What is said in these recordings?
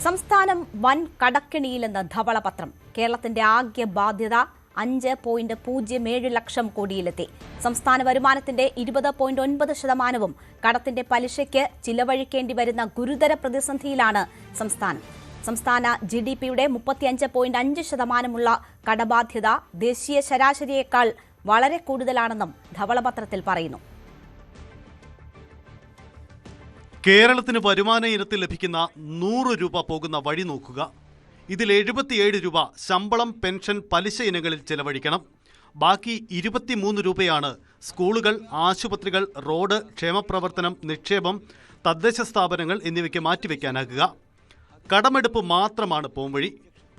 സംസ്ഥാനം വൻ കടക്കെണിയിലെന്ന് ധവളപത്രം. കേരളത്തിന്റെ ആകെ ബാധ്യത 5.07 ലക്ഷം കോടിയിലെത്തി. സംസ്ഥാന വരുമാനത്തിന്റെ 20.9% കടത്തിന്റെ പലിശയ്ക്ക് ചിലവഴിക്കേണ്ടി വരുന്ന ഗുരുതര പ്രതിസന്ധിയിലാണ് സംസ്ഥാനം. സംസ്ഥാന GDPയുടെ 35.5% കടബാധ്യത ദേശീയ ശരാശരിയേക്കാൾ വളരെ കൂടുതലാണെന്നും ധവളപത്രത്തിൽ പറയുന്നു. കേരളത്തിന് വരുമാന ഇനത്തിൽ ലഭിക്കുന്ന 100 രൂപ പോകുന്ന വഴി നോക്കുക. ഇതിൽ 77 രൂപ ശമ്പളം, പെൻഷൻ, പലിശ ഇനങ്ങളിൽ ചെലവഴിക്കണം. ബാക്കി 23 രൂപയാണ് സ്കൂളുകൾ, ആശുപത്രികൾ, റോഡ്, ക്ഷേമപ്രവർത്തനം, നിക്ഷേപം, തദ്ദേശ സ്ഥാപനങ്ങൾ എന്നിവയ്ക്ക് മാറ്റിവെക്കാനാകുക. കടമെടുപ്പ് മാത്രമാണ് പോംവഴി.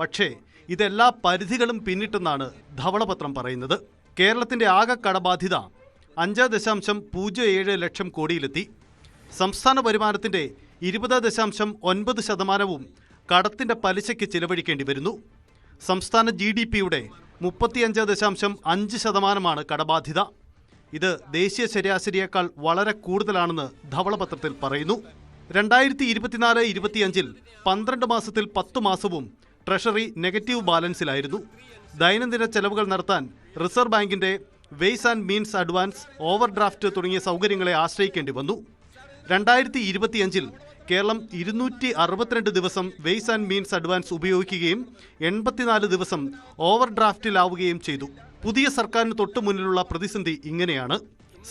പക്ഷേ ഇതെല്ലാ പരിധികളും പിന്നിട്ടെന്നാണ് ധവളപത്രം പറയുന്നത്. കേരളത്തിന്റെ ആകെ കടബാധ്യത 5.07 ലക്ഷം കോടിയിലെത്തി. സംസ്ഥാന വരുമാനത്തിന്റെ 20.9% കടത്തിന്റെ പലിശയ്ക്ക് ചിലവഴിക്കേണ്ടി വരുന്നു. സംസ്ഥാന GDPയുടെ 35.5% കടബാധ്യത. ഇത് ദേശീയ ശരാശരിയേക്കാൾ വളരെ കൂടുതലാണെന്ന് ധവളപത്രത്തിൽ പറയുന്നു. 2024-25 12 മാസത്തിൽ 10 മാസവും ട്രഷറി നെഗറ്റീവ് ബാലൻസിലായിരുന്നു. ദൈനംദിന ചെലവുകൾ നടത്താൻ റിസർവ് ബാങ്കിന്റെ wise and means advance, overdraft തുടങ്ങിയ സൗകര്യങ്ങളെ ആശ്രയിക്കേണ്ടി വന്നു. 2025 കേരളം 262 ദിവസം വെയ്സ് ആൻഡ് മീൻസ് അഡ്വാൻസ് ഉപയോഗിക്കുകയും 84 ദിവസം ഓവർഡ്രാഫ്റ്റിലാവുകയും ചെയ്തു. പുതിയ സർക്കാരിന് തൊട്ടു മുന്നിലുള്ള പ്രതിസന്ധി ഇങ്ങനെയാണ്.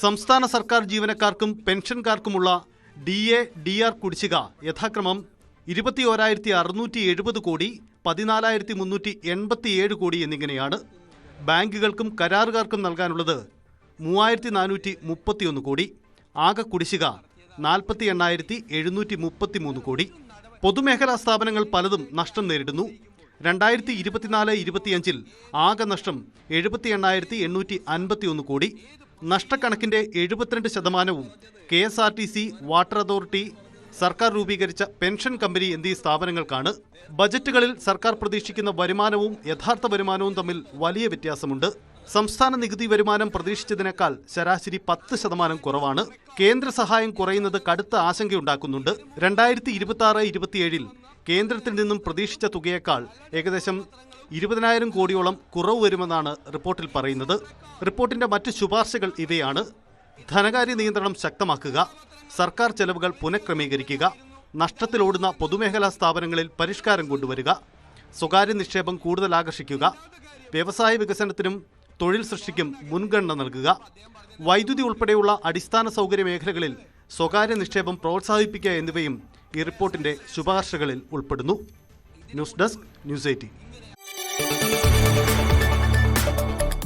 സംസ്ഥാന സർക്കാർ ജീവനക്കാർക്കും പെൻഷൻകാർക്കുമുള്ള DA, DR കുടിശ്ശിക യഥാക്രമം 21,670 കോടി, 14,387 കോടി എന്നിങ്ങനെയാണ്. ബാങ്കുകൾക്കും കരാറുകാർക്കും നൽകാനുള്ളത് 3,431 കോടി. ആകെ കുടിശ്ശിക 48,733 കോടി. പൊതുമേഖലാ സ്ഥാപനങ്ങൾ പലതും നഷ്ടം നേരിടുന്നു. 2024-25 ആകെ നഷ്ടം 78,851 കോടി. നഷ്ടക്കണക്കിന്റെ 72% KSRTC, വാട്ടർ അതോറിറ്റി, സർക്കാർ രൂപീകരിച്ച പെൻഷൻ കമ്പനി എന്നീ സ്ഥാപനങ്ങൾക്കാണ്. ബജറ്റുകളിൽ സർക്കാർ പ്രതീക്ഷിക്കുന്ന വരുമാനവും യഥാർത്ഥ വരുമാനവും തമ്മിൽ വലിയ വ്യത്യാസമുണ്ട്. സംസ്ഥാന നികുതി വരുമാനം പ്രതീക്ഷിച്ചതിനേക്കാൾ ശരാശരി 10% കുറവാണ്. കേന്ദ്ര സഹായം കുറയുന്നത് കടുത്ത ആശങ്കയുണ്ടാക്കുന്നുണ്ട്. 2026-27 കേന്ദ്രത്തിൽ നിന്നും പ്രതീക്ഷിച്ച തുകയേക്കാൾ ഏകദേശം 20,000 കോടിയോളം കുറവ് വരുമെന്നാണ് റിപ്പോർട്ടിൽ പറയുന്നത്. റിപ്പോർട്ടിന്റെ മറ്റ് ശുപാർശകൾ ഇവയാണ്: ധനകാര്യ നിയന്ത്രണം ശക്തമാക്കുക, സർക്കാർ ചെലവുകൾ പുനഃക്രമീകരിക്കുക, നഷ്ടത്തിലോടുന്ന പൊതുമേഖലാ സ്ഥാപനങ്ങളിൽ പരിഷ്കാരം കൊണ്ടുവരിക, സ്വകാര്യ നിക്ഷേപം കൂടുതൽ ആകർഷിക്കുക, വ്യവസായ വികസനത്തിനും തൊഴിൽ സൃഷ്ടിക്കും മുൻഗണന നൽകുക, വൈദ്യുതി ഉൾപ്പെടെയുള്ള അടിസ്ഥാന സൗകര്യ മേഖലകളിൽ സ്വകാര്യ നിക്ഷേപം പ്രോത്സാഹിപ്പിക്കുക എന്നിവയും ഈ റിപ്പോർട്ടിന്റെ ശുപാർശകളിൽ ഉൾപ്പെടുന്നു. News desk, news 18.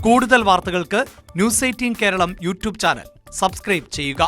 കൂടുതൽ വാർത്തകൾക്ക് news 18 Keralam YouTube channel subscribe ചെയ്യുക.